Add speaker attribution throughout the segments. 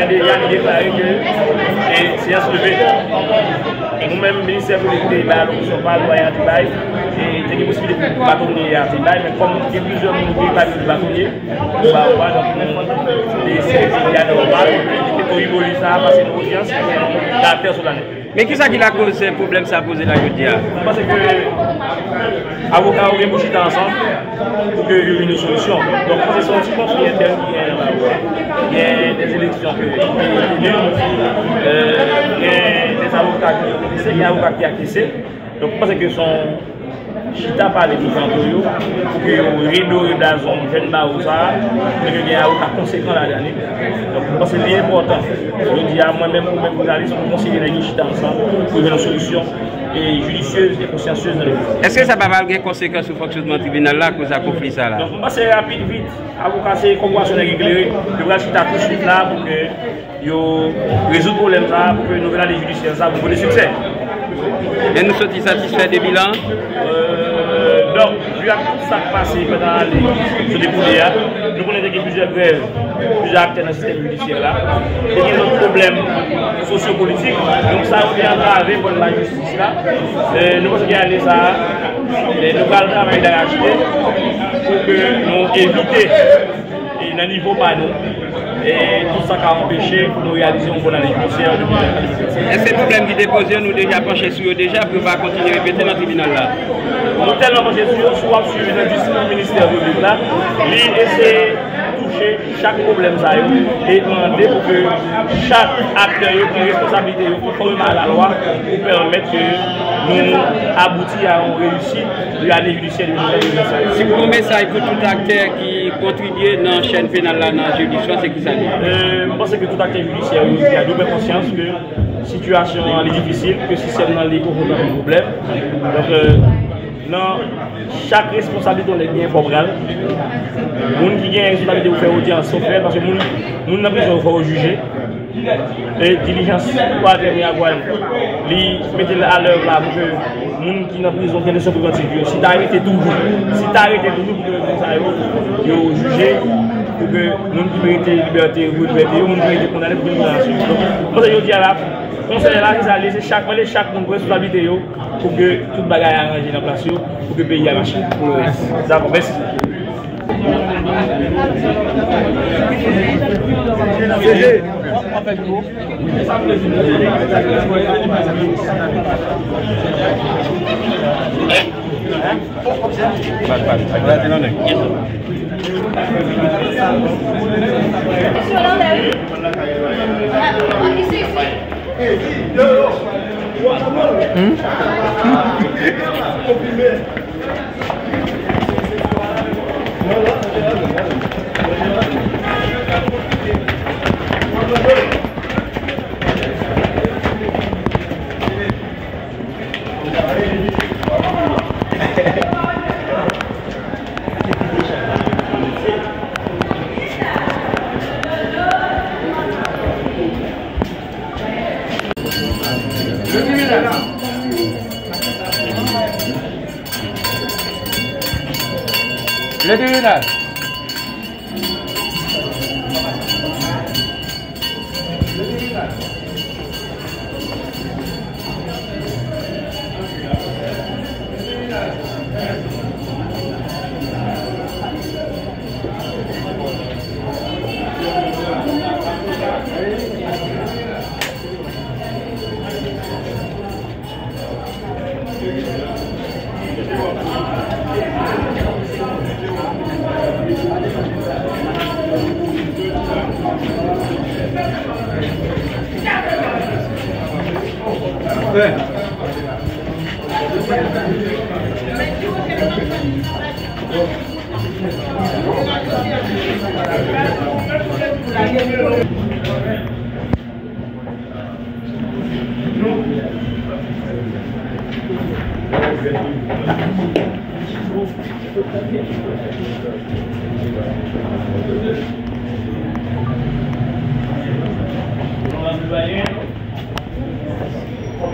Speaker 1: a déjà déclaré que c'est un levé. Et nous-mêmes, le ministère de l'Économie, nous ne sommes pas loyaux à Dubaï. Et il y a des possibilités de bâtonner à Dubaï, mais comme il y a plusieurs nouveaux pays de bâtonner, nous ne pouvons pas normal. Et pour évoluer ça, passer une audience qui est caractère sur l'année.
Speaker 2: Mais qui est-ce qui a causé le problème ça a posé la jeudi?
Speaker 1: Parce que les avocats ont bouché ensemble pour qu'il y ait une solution. Donc, c'est sorti pour qu'il y ait il y a des élections qui ont été tenues, il y a des avocats qui ont caissé, il y a un avocat qui a caissé. Donc, je pense que son chita par les différents pour que le rideau de la zone jeune Baouza, pour qu'il y ait un avocat conséquent la dernière. Donc, je pense que c'est important. Je dis à moi-même, pour journalistes, pour conseiller les chita ensemble pour trouver une solution judicieuse et consciencieuse dans les pays.
Speaker 2: Est-ce que ça va avoir des conséquences sur le fonctionnement du tribunal là, que ça conflit ça là?
Speaker 1: Donc, moi, c'est rapide, vite. Avocat, c'est conventionnel éclairé. Je vais chita tout de suite là pour que résoudre le problème là, pour que nous venons les judiciaires ça pour le succès.
Speaker 2: Et nous sommes satisfaits des bilans?
Speaker 1: Donc, vu à tout ça qui passe pendant les découlés, nous connaissons qu'il y a plusieurs grèves, plusieurs acteurs dans le système judiciaire là. Et il y a d'autres problèmes sociopolitiques. Donc, ça a été entravé pour la justice là. Nous pensons qu'il y a ça, nous allons travailler d'arracher pour que nous éviter un niveau pas nous. Et tout ça qui a empêché pour nous réaliser un bon année judiciaire.
Speaker 2: Est-ce que le problème qui déposé, nous déjà penché sur eux déjà pour ne pas continuer à répéter dans le tribunal là?
Speaker 1: Nous tellement penché sur eux, soit suivi dans le ministère public là, lui essayer de toucher chaque problème ça et demander pour que chaque acteur ait une responsabilité conformément à la loi pour permettre que nous aboutissions à une réussite de l'année judiciaire de 2025.
Speaker 2: Si vous avez un message pour tout acteur qui contribue dans la chaîne pénale là, dans la juridiction, c'est qui ça?
Speaker 1: Je pense que tout acteur judiciaire a double conscience que la situation est difficile, que si c'est dans les confrontés avec des problèmes. Donc, chaque responsabilité, on est bien formelle. Les gens qui ont une responsabilité de faire audience sont faits parce que les gens n'ont pas besoin de juger. Et diligence pas dernier à voir. Mettez-le à l'œuvre là pour que les gens qui n'ont pas besoin de faire des si tu arrêtes toujours, pour que vous juger. Pour que nous qui méritons liberté, nous qui méritons condamner pour une condamnation. Donc, je dis là, le conseil là, il a laissé chaque monde responsabilité pour que toute bagaille arrangée dans la place, pour que le pays a marché pour le reste. D'accord, merci.
Speaker 2: Le tribunal.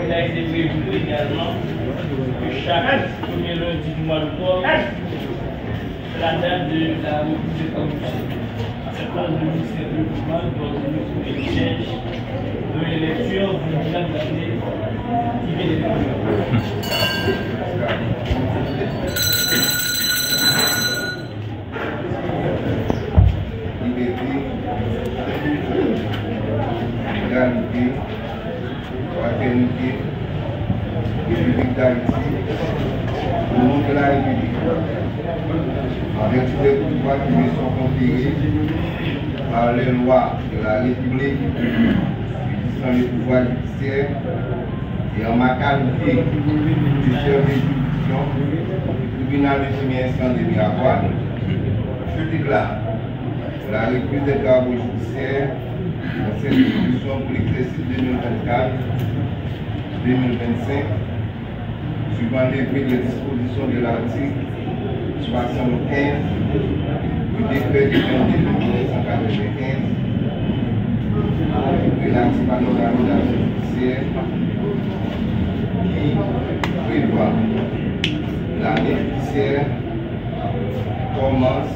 Speaker 1: Il a été prévu également que chaque premier lundi du mois d'octobre, c'est la date de la reprise de corruption. séquence de ministère de l'Occupant et qui cherche de la lecture du bilan de l'année qui vient d'être
Speaker 3: égalité, fraternité, République d'Haïti, au nom de la République, en vertu des pouvoirs qui me sont conférés par les lois de la République, utilisant les pouvoirs judiciaires et en ma qualité de chef d'institution du tribunal de premier instant de Miragoâne, je déclare la reprise des travaux judiciaires dans cette institution pour l'exercice 2024-2025, suivant l'effet des dispositions de l'article 75 du décret du 22 1995 relatif à l'organisation judiciaire qui prévoit l'année judiciaire commence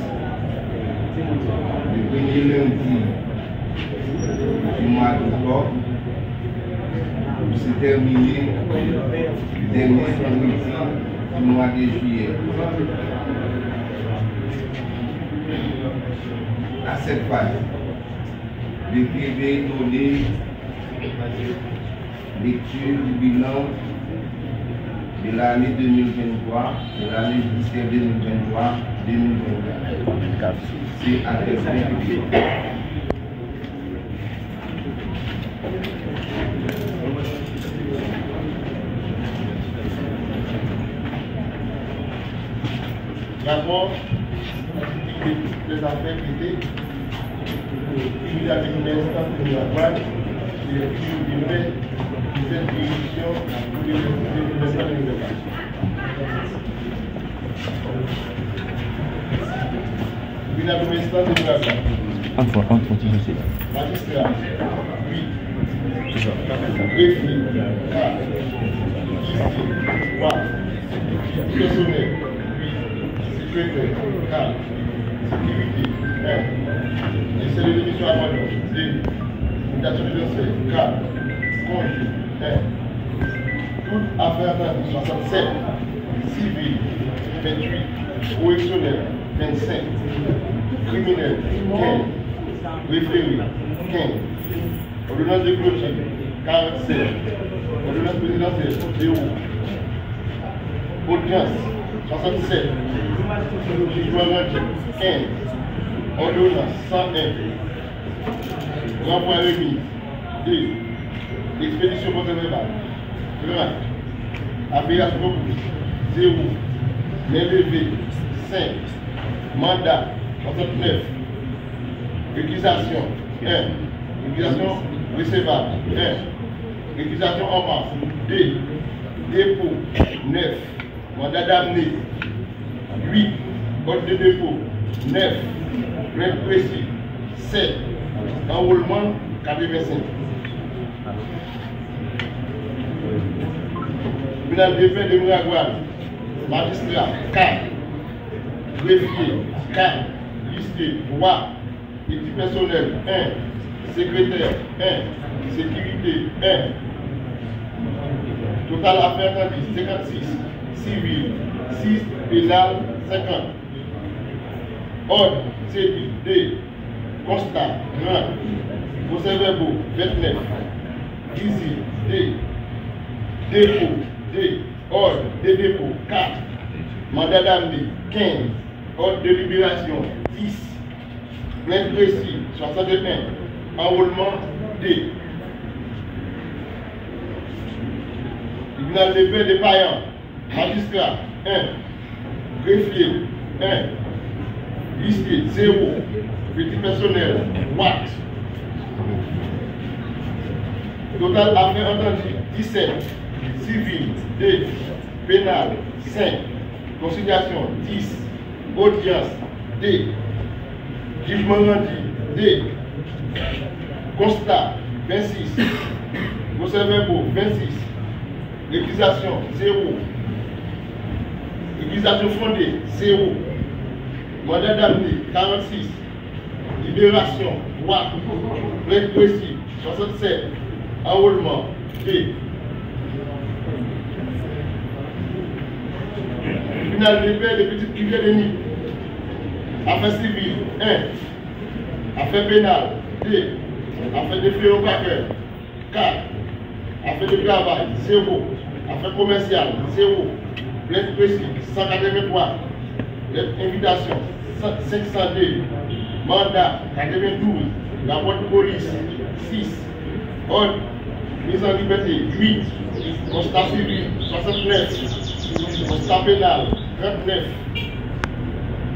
Speaker 3: le premier lundi du mois d'octobre pour se terminer le dernier samedi du mois de juillet. À cette phase, le privé donné lecture du bilan de l'année 2023, de l'année judiciaire 2023-2024. C'est à l'extérieur.
Speaker 4: D'abord, les affaires qui étaient suivies avec l'instance de la douane et le bilan de cette juridiction pour l'instant de l'État. Bilan de l'instance de la douane. Magistrat, 8. Greffier, 4. Huissier, 3. Personnel, 8. Secrétaire, 4. Sécurité, 1. Essai de démission à Mandon, 2. Mutation de dossier, 4. Congé, 1. Toute affaire attendue, 67. Civil, 28. Correctionnel, 25. Criminel, 15. Référé, 15. Ordonnance de clôture, 47. Ordonnance présidentielle, 0. Audience, 67. Jugement rendu, 15. Ordonnance, 101. Renvoi remis, 2. Expédition procès-verbal, 30. Appellation reprise, 0. Main levée, 5. Mandat, 69. Réquisition, 1. Réquisition recevable, 1. Réquisition en masse, 2. Dépôt, 9. Mandat d'amener, 8. Ordre de dépôt, 9. Plainte précis, 7. Enrôlement, 85. Tribunal de paix de Miragoâne, magistrat, 4. Greffier, 4. Huissier, 3. Équipe personnelle, 1. Secrétaire, 1. Sécurité, 1. Total affaires attendues, 56. Civil, 6. Pénal, 50. Ordre, séduit, 2. Constat, 1. Procès-verbaux, 29. Ici, 2. Dépôt, 2. Ordre de dépôt, 4. Mandat d'amener, 15. Ordre de libération, 10. Plainte précis, 61. Enrôlement, 2. Tribunal de paix de Payan, magistrat, 1. Greffier, 1. Huissier, 0. Petit personnel, 3. Total affaires entendues, 17. Civil, 2. Pénal, 5. Conciliation, 10. Audience, 2. Jugement rendu, 2. Constat, 26. Procès-verbaux, 26. Réquisition, 0. Réquisition fondée, 0. Mandat d'amener, 46. libération, droit, plein précis, 67, enrôlement, D. Tribunal de paix de Petite Rivière de Nîmes. Affaires civiles, 1. Affaires pénales, 2. Affaires de fléau paquet, 4. Affaires de travail, 0. Affaires commerciales, 0. Plainte précis, 183. Lettre invitation, 502. Mandat, 92. La voie de police, 6. Ordre, mise en liberté, 8. Constat civil, 69. Constat pénal, 39.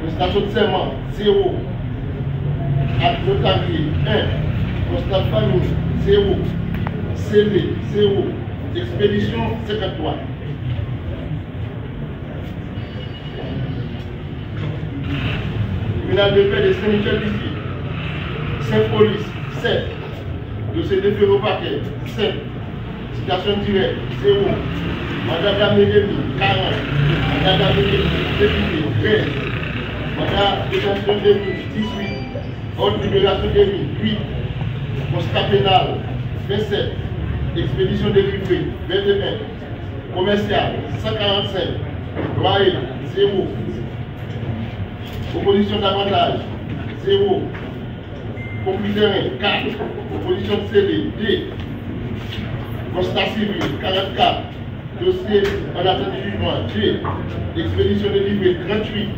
Speaker 4: Prestation de serment, 0. Acte notarié, 1. Constat de famille, 0. CV, 0. Expédition, 53. Tribunal de paix de Saint-Michel d'ici. Saint-Police, 7. Dossier de féro paquet, 7. Citation directe, 0. Mandat d'amener demi, 40. Mandat d'amener député, 13. Mandat de détention demi, 18. Ordre de libération demi, 8. Constat pénal, 27. Expédition délivrée, 21. Commercial, 145. Loyer, 0. Opposition d'avantage, 0. Conflit terrain, 4. Opposition de CD, D. Constat civil, 44. Dossier en attente de jugement, D. Expédition délivrée, 38.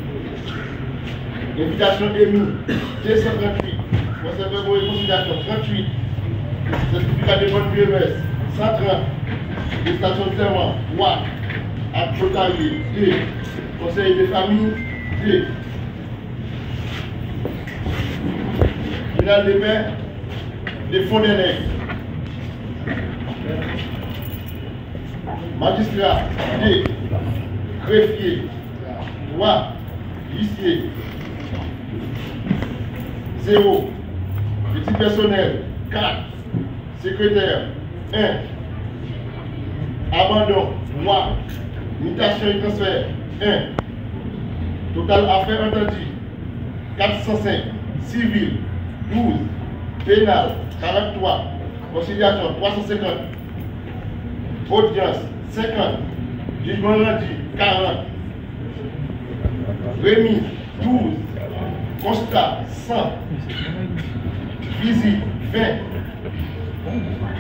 Speaker 4: Invitation émise, 238. Conservé pour réconciliation, 38. Certificat de bonne PMS, 130. Station de serment, 3. Acte notarié, 2. Conseil de famille, 2. Tribunal de paix, des fonds des nègres. Magistrat, 2. Greffier, 3. Huissier, 0. Petit personnel, 4. Secrétaire, 1. Abandon, 3. Mutation et transfert, 1. Total affaires entendues, 405. Civil, 12. Pénal, 43. Conciliation, 350. Audience, 50. Jugement rendu, 40. Remise, 12. Constat, 100. Visite, 20.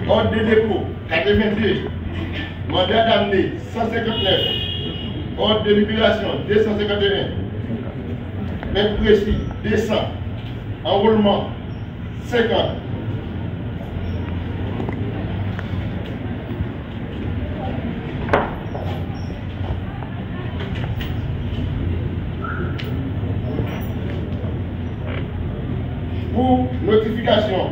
Speaker 4: Ordre de dépôt, 82. Mandat d'amener, 159. Ordre de libération, 251. Même précis, 200. Enrôlement, 50. Pour notification,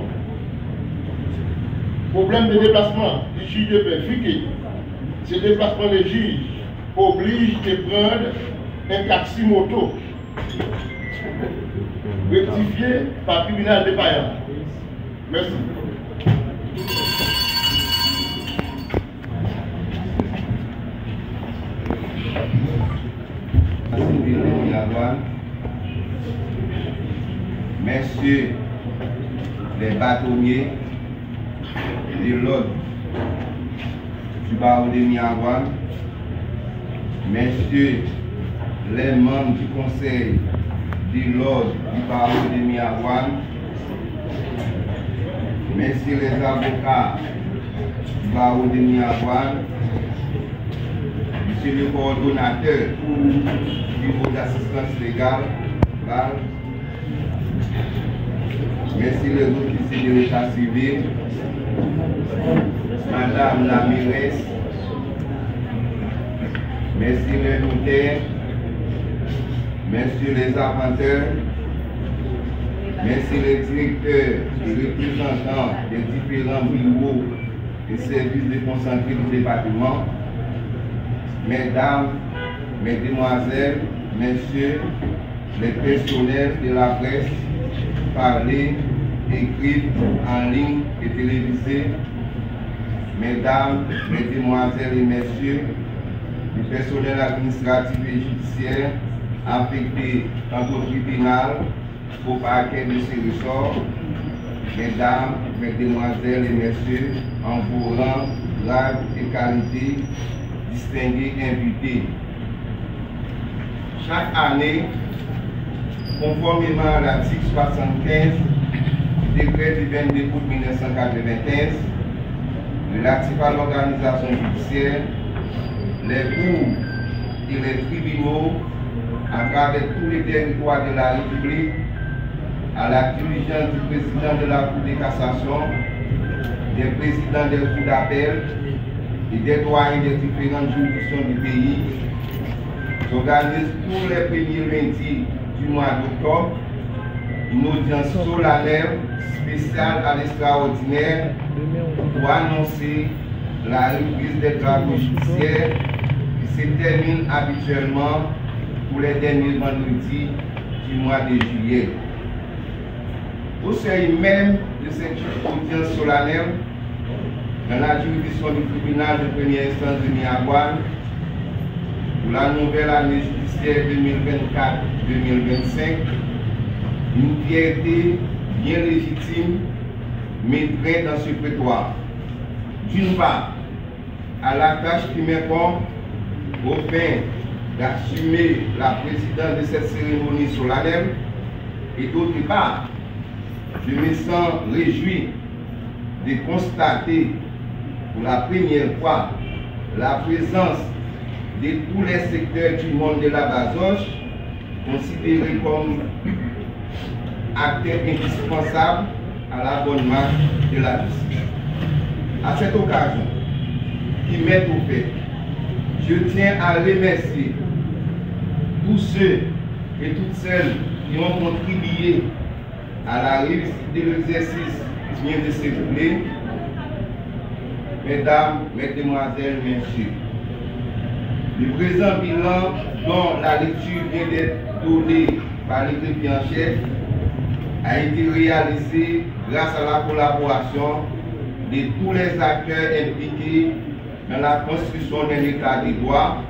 Speaker 4: problème de déplacement du juge de paix, FICE. Ce déplacement, le juge oblige de prendre un taxi moto rectifié par tribunal défaillant. Merci.
Speaker 3: Messieurs les bâtonniers de l'ordre du barreau de Miaouane, messieurs les membres du conseil de l'ordre du barreau de Miaouane, messieurs les avocats du barreau de Miaouane, monsieur le coordonnateur du bureau d'assistance légale, merci les officiers de l'état civil, madame la mairesse, merci les notaires, messieurs les inventeurs, merci les directeurs et représentants des différents bureaux et services déconcentrés du département, mesdames, mesdemoiselles, messieurs, les personnels de la presse, parlée, écrite, en ligne et télévisée, mesdames, mesdemoiselles et messieurs, du personnel administratif et judiciaire affecté tant au tribunal au parquet de ces ressorts, mesdames, mesdemoiselles et messieurs, en vos rangs, grades et qualités, distingués invités. Chaque année, conformément à l'article 75 du décret du 22 août 1995, relatif à l'organisation judiciaire, les cours et les tribunaux, à travers tous les territoires de la République, à la diligence du président de la Cour de cassation, des présidents des cours d'appel et des doyens des différentes juridictions du pays, s'organise tous les premiers lundis du mois d'octobre une audience solennelle spéciale à l'extraordinaire pour annoncer la reprise des travaux judiciaires qui se termine habituellement pour les derniers vendredis du mois de juillet. Au seuil même de cette audience solennelle, dans la juridiction du tribunal de première instance de Miagouane, pour la nouvelle année judiciaire 2024-2025, une fierté bien légitime m'aidrait dans ce prétoire. D'une part, à la tâche qui m'incombe au fin d'assumer la présidence de cette cérémonie solennelle, et d'autre part, je me sens réjoui de constater pour la première fois la présence de tous les secteurs du monde de la Bazoche, considérés comme acteurs indispensables à la bonne marche de la justice. À cette occasion, qui m'est offerte, je tiens à remercier tous ceux et toutes celles qui ont contribué à la réussite de l'exercice qui vient de se dérouler. Mesdames, Mesdemoiselles, Messieurs, le présent bilan dont la lecture vient d'être donnée par le greffier en chef a été réalisé grâce à la collaboration de tous les acteurs impliqués dans la construction d'un état de droit.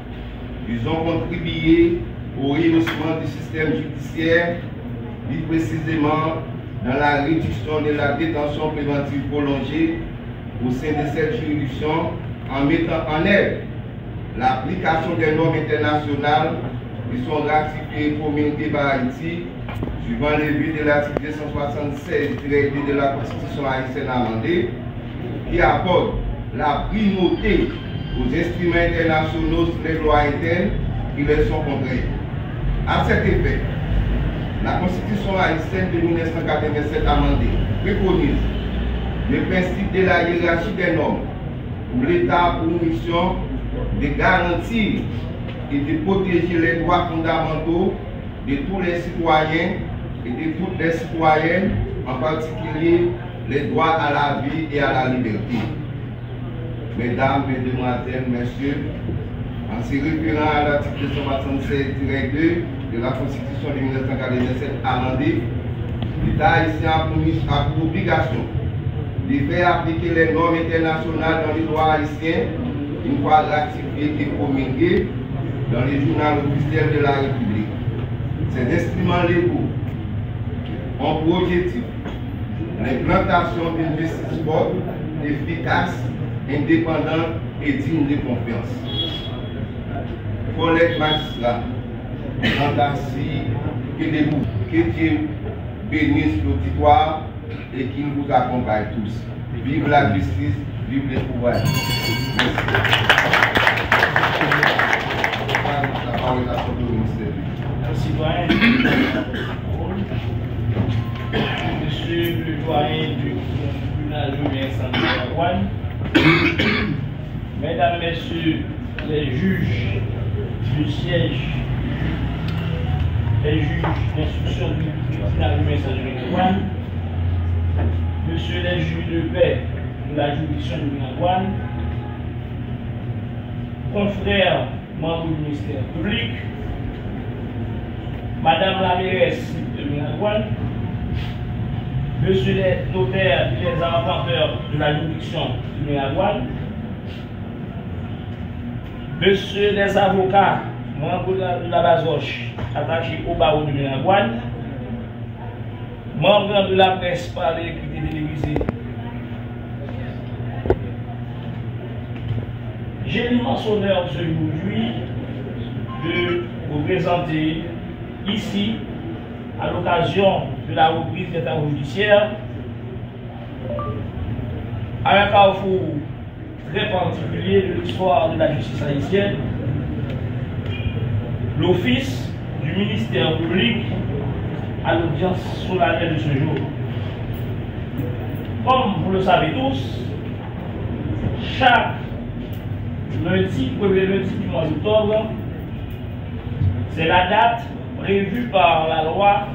Speaker 3: Ils ont contribué au rehaussement du système judiciaire, plus précisément dans la réduction de la détention préventive prolongée au sein de cette juridiction, en mettant en œuvre l'application des normes internationales qui sont ratifiées et promulguées par Haïti, suivant le but de l'article 276-2 de la Constitution haïtienne amendée, qui accorde la primauté aux instruments internationaux sur les lois internes qui leur sont contraires. À cet effet, la Constitution haïtienne de 1987 amendée préconise le principe de la hiérarchie des normes pour l'État pour mission de garantir et de protéger les droits fondamentaux de tous les citoyens et de toutes les citoyennes, en particulier les droits à la vie et à la liberté. Mesdames, Mesdemoiselles, Messieurs, en se référant à l'article 276-2 de la Constitution de 1987 amendée, l'État haïtien a pour obligation de faire appliquer les normes internationales dans le droit haïtien une fois ratifiées et promulguées dans les journaux officiels de la République. Ces instruments légaux ont pour objectif l'implantation d'une justice forte, efficace, indépendante et digne de confiance. Collègues magistrats, ainsi que de vous, que Dieu bénisse l'auditoire et qu'il vous accompagne tous. Vive la justice, vive les pouvoirs. La parole est à votre ministère.
Speaker 1: Merci, doyen. Monsieur le doyen du tribunal de l'instance de Miagouane, Mesdames, Messieurs les juges du siège, les juges d'instruction du tribunal de l'instance de Miagouane, Monsieur les juges de paix de la juridiction de Miagouane, confrères membres du ministère public, Madame la mairesse de Miagouane, Monsieur les notaires et les arpenteurs de la juridiction de Miagouane, Monsieur les avocats, membres de la Bazoche, attachés au barreau de Miagouane, membres de la presse par l'équité télévisée. J'ai l'immense honneur aujourd'hui de vous présenter ici, à l'occasion de la reprise des travaux judiciaires, à un carrefour très particulier de l'histoire de la justice haïtienne, l'office du ministère public à l'audience solennelle de ce jour. Comme vous le savez tous, chaque lundi, premier lundi du mois d'octobre, c'est la date prévue par la loi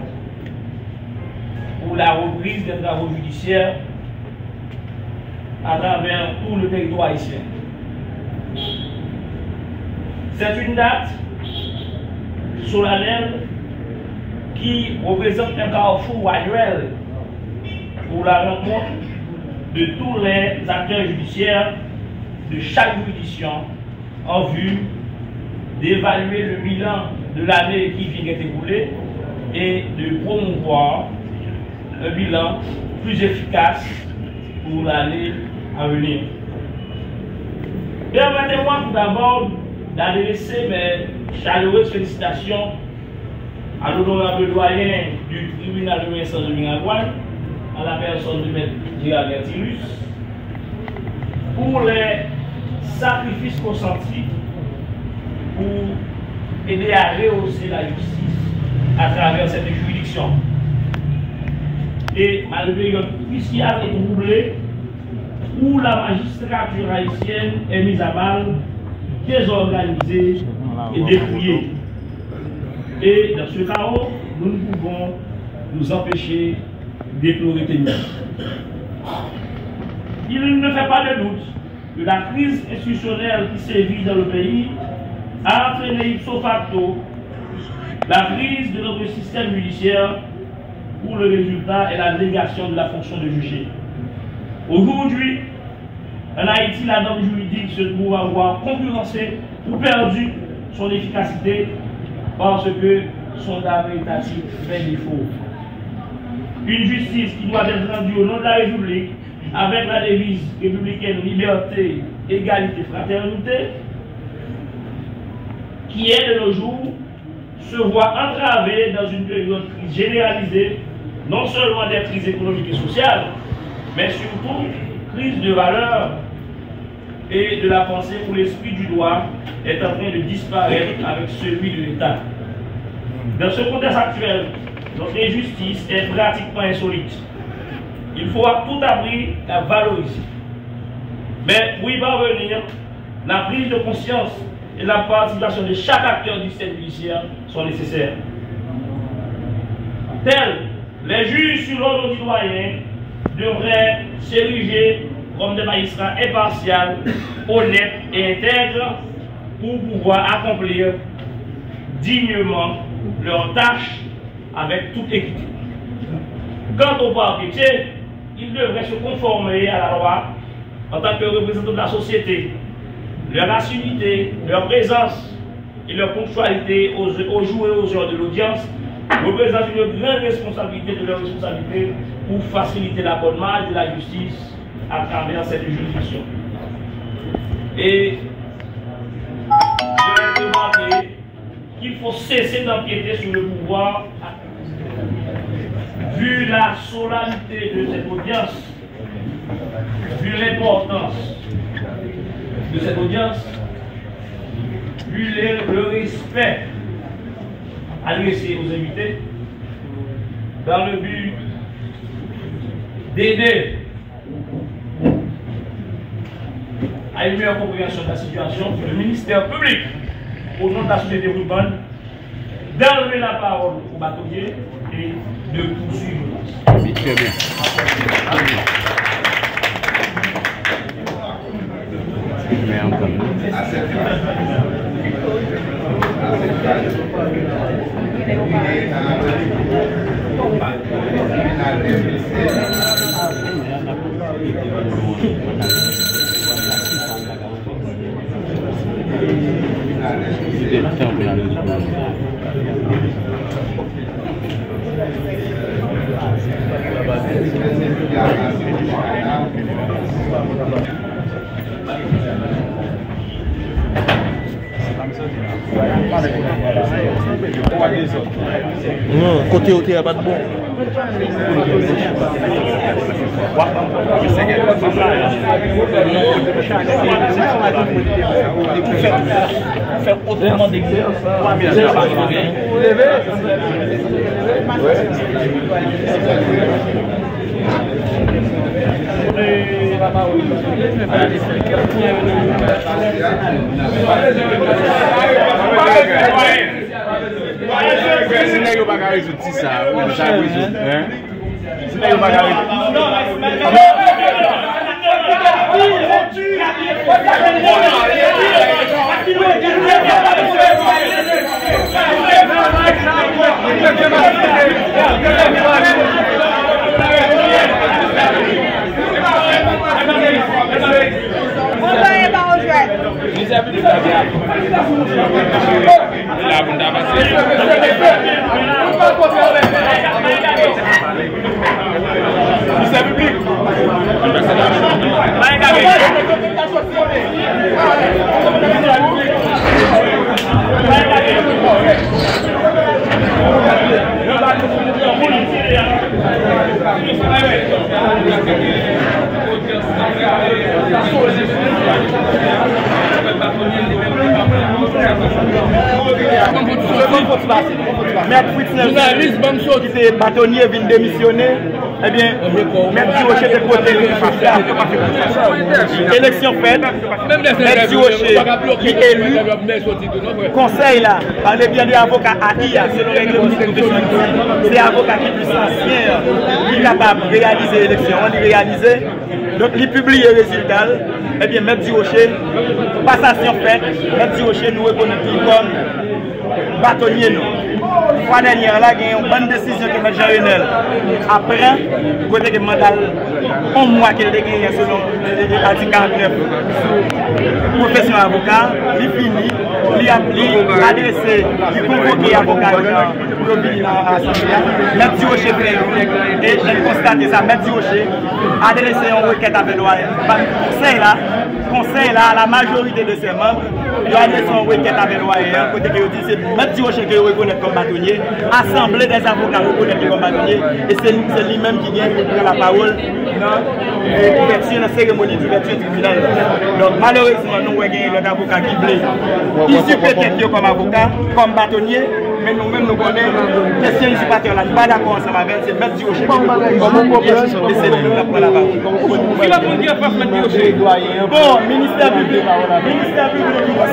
Speaker 1: pour la reprise des travaux judiciaires à travers tout le territoire haïtien. C'est une date solennelle qui représente un carrefour annuel pour la rencontre de tous les acteurs judiciaires de chaque juridiction en vue d'évaluer le bilan de l'année qui vient d'être écoulée et de promouvoir un bilan plus efficace pour l'année à venir. Permettez-moi tout d'abord d'adresser mes chaleureuses félicitations à l'honorable doyen du tribunal de l'instance de Minagouane, à la personne de M. Gérard Bertilus, pour les sacrifices consentis pour aider à rehausser la justice à travers cette juridiction. Et malgré une cruciale et troublée où la magistrature haïtienne est mise à mal, désorganisée et dépouillée. Et dans ce chaos, nous ne pouvons nous empêcher déplorer tes nuits. Il ne fait pas de doute que la crise institutionnelle qui sévit dans le pays a entraîné ipso facto la crise de notre système judiciaire où le résultat est la négation de la fonction de juger. Aujourd'hui, en Haïti, la norme juridique se trouve avoir concurrencé ou perdu son efficacité parce que son âme étatique fait défaut. Une justice qui doit être rendue au nom de la République avec la devise républicaine liberté, égalité, fraternité, qui est de nos jours, se voit entravée dans une période de crise généralisée, non seulement des crises économiques et sociales, mais surtout crise de valeurs et de la pensée où l'esprit du droit est en train de disparaître avec celui de l'État. Dans ce contexte actuel, notre injustice est pratiquement insolite. Il faut à tout prix la valoriser. Mais pour y parvenir, la prise de conscience et la participation de chaque acteur du système judiciaire sont nécessaires. Tels les juges sur l'ordre du doyen devraient s'ériger comme des magistrats impartials, honnêtes et intègres pour pouvoir accomplir dignement leurs tâches avec toute équité. Quant au parquetier, ils devraient se conformer à la loi en tant que représentants de la société. Leur assiduité, leur présence et leur ponctualité aux jours et aux heures de l'audience représentent une grande responsabilité de leur responsabilité pour faciliter l'abonnement de la justice à travers cette juridiction. Et je vais demander qu'il faut cesser d'empiéter sur le pouvoir vu la solennité de cette audience, vu l'importance de cette audience, vu le respect adressé aux invités, dans le but d'aider à une meilleure compréhension de la situation, le ministère public, au nom de la société urbaine, d'enlever la parole au bâtonnier et de poursuivre.
Speaker 2: Oui, très bien.
Speaker 3: À cette phase,
Speaker 5: Non, côté il n'y a pas de bon.
Speaker 1: Faire autrement
Speaker 6: Senang yo baka rezout ti sa, ou sa rezout.
Speaker 1: Senang yo baka rezout.
Speaker 5: Journaliste, bon chose, qui est bâtonnier, vient démissionner. Eh bien, même si Rocher est côté élection faite, même si Rocher qui est élu, conseil là, parlez bien de l'avocat AIA, c'est le règlement de professionnel. C'est l'avocat qui est plus ancien, qui est capable de réaliser l'élection, on y réaliser. Donc, il publie les résultats. Eh bien, M. Rocher, passation faite, M. Rocher nous reconnaît comme bâtonnier. La fois dernière, il y a une bonne décision que M. Jean-Renel après, côté que mandat, un mois qu'il a gagné selon l'article 49 sur profession avocat, il finit, il a adressé, il convoqué avocat pour venir à l'Assemblée. M. Rocher fait, et j'ai constaté ça, M. Rocher a adressé une requête avec le conseil là, la majorité de ses membres, il a adressé une requête avec le côté que dit c'est M. Rocher qui reconnaît comme bâtonnier, assemblée des avocats reconnaît comme bâtonnier, et c'est lui-même qui vient pour prendre la parole dans la cérémonie d'ouverture tribunal. Donc malheureusement, nous avons gagné l'autre avocat qui voulait. Ici peut-être comme avocat, comme bâtonnier, mais nous-mêmes nous connaissons question usurpateur là, nous ne sommes pas d'accord ensemble avec c'est M. Rocher et c'est lui-même qui prend la parole.
Speaker 2: Qui va vous dire face à M. Rocher?
Speaker 5: Bon, ministère public,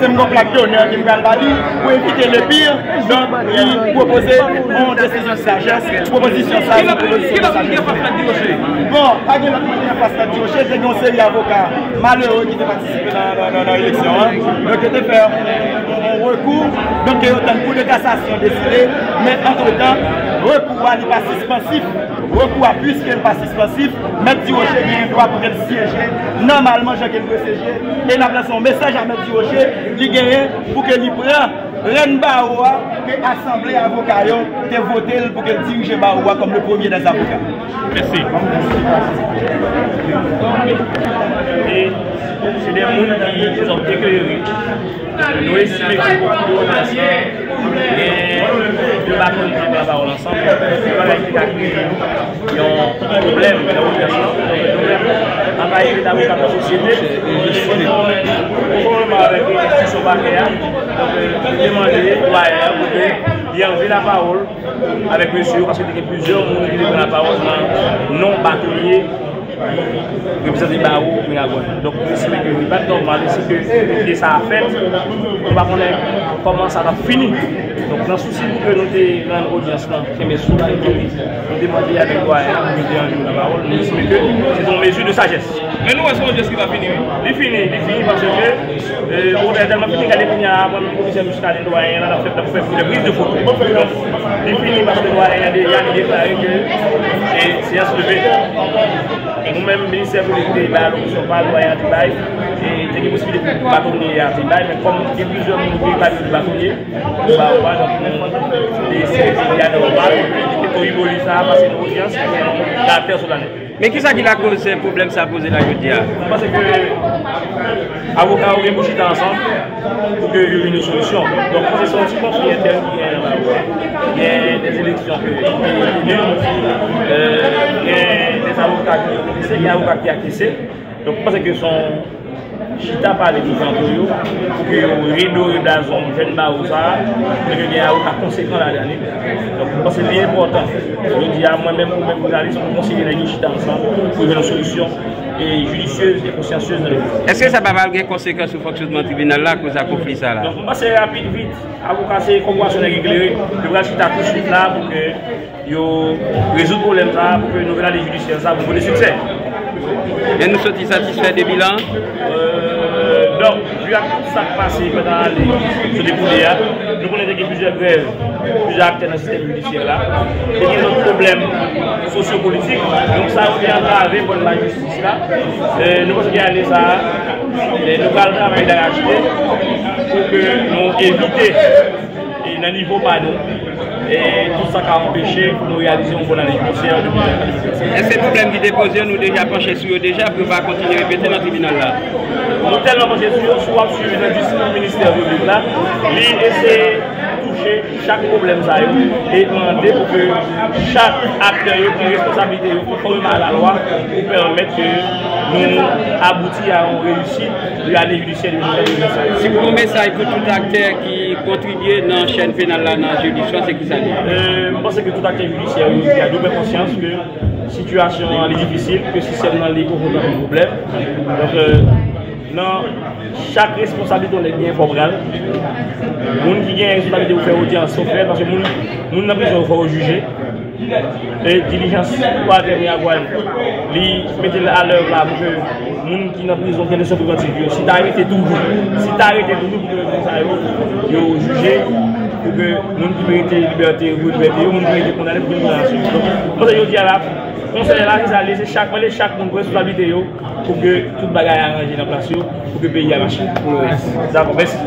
Speaker 5: c'est mon plaque d'honneur qui me va dire pour éviter le pire, donc il proposait une décision de sagesse, proposition de sagesse.
Speaker 2: Qui va vous dire face à M. Rocher?
Speaker 5: Bon, pas de face à M. Rocher, c'est une série d'avocats malheureux qui ont participé dans l'élection. Donc, ils ont fait un recours, donc il y a un coup de cassation décidé, mais entre-temps, recours à l'imparticipation, recours à plus qu'un participation, M. Rocher a un droit pour qu'elle siège. Normalement, j'ai qu'elle peut siéger. Et il a placé un message à M. Rocher, il gagne pour qu'elle prenne Ren Baoua, que l'Assemblée avocat a voté pour qu'elle dirige Baoua comme le premier des avocats.
Speaker 2: Merci.
Speaker 1: Et c'est des gens qui sont éclairés. Nous estimons que beaucoup de nations et de bâtons qui ont parole ensemble, ils ont un problème de l'organisation, en réalité d'avocat de la société, conformément avec l'institution bancaire, donc demander pour qu'il enlever la parole avec monsieur, parce qu'il y a plusieurs gens qui prennent la parole non bâtonniers. Représenter Barou, donc c'est pas normal, c'est que ça a fait, on va connaître comment ça a fini. Donc dans le souci que nous avons une audience, nous demandons avec toi, nous la parole, nous estimons que c'est une mesure de sagesse.
Speaker 2: Mais nous, est-ce qu'on dit qu'il va finir?
Speaker 1: Il finit parce que on a tellement fini qu'elle est finie à moi, le commissaire muscal et doyen, on a fait des prises de photos. Il finit parce que le doyen a déclaré que c'est un levé. Et nous-mêmes, le ministère public de Pays-Bas, nous ne sommes pas doyens de Pays et il y a des possibilités de bâtonnier à Pays-Bas, mais comme il y a plusieurs pays de bâtonnier, nous ne pas donc c'est normal, et pour évoluer ça, passer une audience, caractère solennel.
Speaker 2: Mais qui ça qui a causé le problème ça a posé là, je dis?
Speaker 1: Parce que l'avocat et les ensemble pour qu'il y ait une solution. Donc, c'est son petit conflit interne qui est là. Il y a des élections qui ont été il y a des avocats qui ont été il y a un avocat qui a caissé. Donc, je pense que son chita par les gens pour que le rideau et la zone jeune baroussa, pour qu'il y ait un avocat conséquent la dernière. Donc, je pense que c'est important. Je dis à moi-même, ou même journaliste, pour conseiller les chita ensemble pour trouver une solution et judicieuse et consciencieuse.
Speaker 2: Est-ce que ça va avoir des conséquences sur le fonctionnement tribunal là, cause à conflit ça là?
Speaker 1: Donc, c'est rapide, vite. Avocat, c'est compréhension éclairée. Le bras chita tout de suite là pour que résoudre le problème là, pour que nous venons les judiciaires ça pour le succès.
Speaker 2: Et nous sommes satisfaits des bilans?
Speaker 1: Donc, vu à tout ça qui passe pendant ce découlé, nous connaissons plusieurs grèves, plusieurs acteurs dans le système judiciaire là. Et il y a d'autres problèmes sociopolitiques. Donc, ça vient entraver pour la justice là. Nous pensons qu'il y a ça, nous allons travailler d'arracher pour que nous éviter un niveau pas nous. Et tout ça qui a empêché pour nous réaliser un bon année judiciaire.
Speaker 2: Est-ce que le problème qui déposé, nous déjà penché sur eux déjà pour ne pas continuer à répéter dans le tribunal là?
Speaker 1: Nous tellement penché sur eux, soit suivi le ministère public là, lui essaie de toucher chaque problème ça et demander pour que chaque acteur ait une responsabilité conformément à la loi pour permettre que nous aboutissions à une réussite de l'année judiciaire.
Speaker 2: Si vous avez un message pour tout acteur qui contribue dans la chaîne pénale là, dans la judiciaire, c'est qui ça dit?
Speaker 1: Je pense que tout acteur judiciaire a double conscience que la situation est difficile, que le système dans les confronté à un problème. Donc, chaque responsabilité on est bien formelle. Les gens qui ont une responsabilité de faire audience sont faits parce que les gens dans la prison faut juger. Et diligence pas dernière fois, ils mettent à l'heure là pour que les gens qui sont dans la prison viennent se préventive. Si tu arrêtes toujours, pour que ça aille juger. Pour que les gens qui méritent liberté, les gens qui méritent condamner pour une condamnation. Donc, je dis à la conseil là, ils allaient laisser chaque monde responsabilité pour que tout le bagage arrangé dans la place, pour que le pays a marché. D'accord, merci.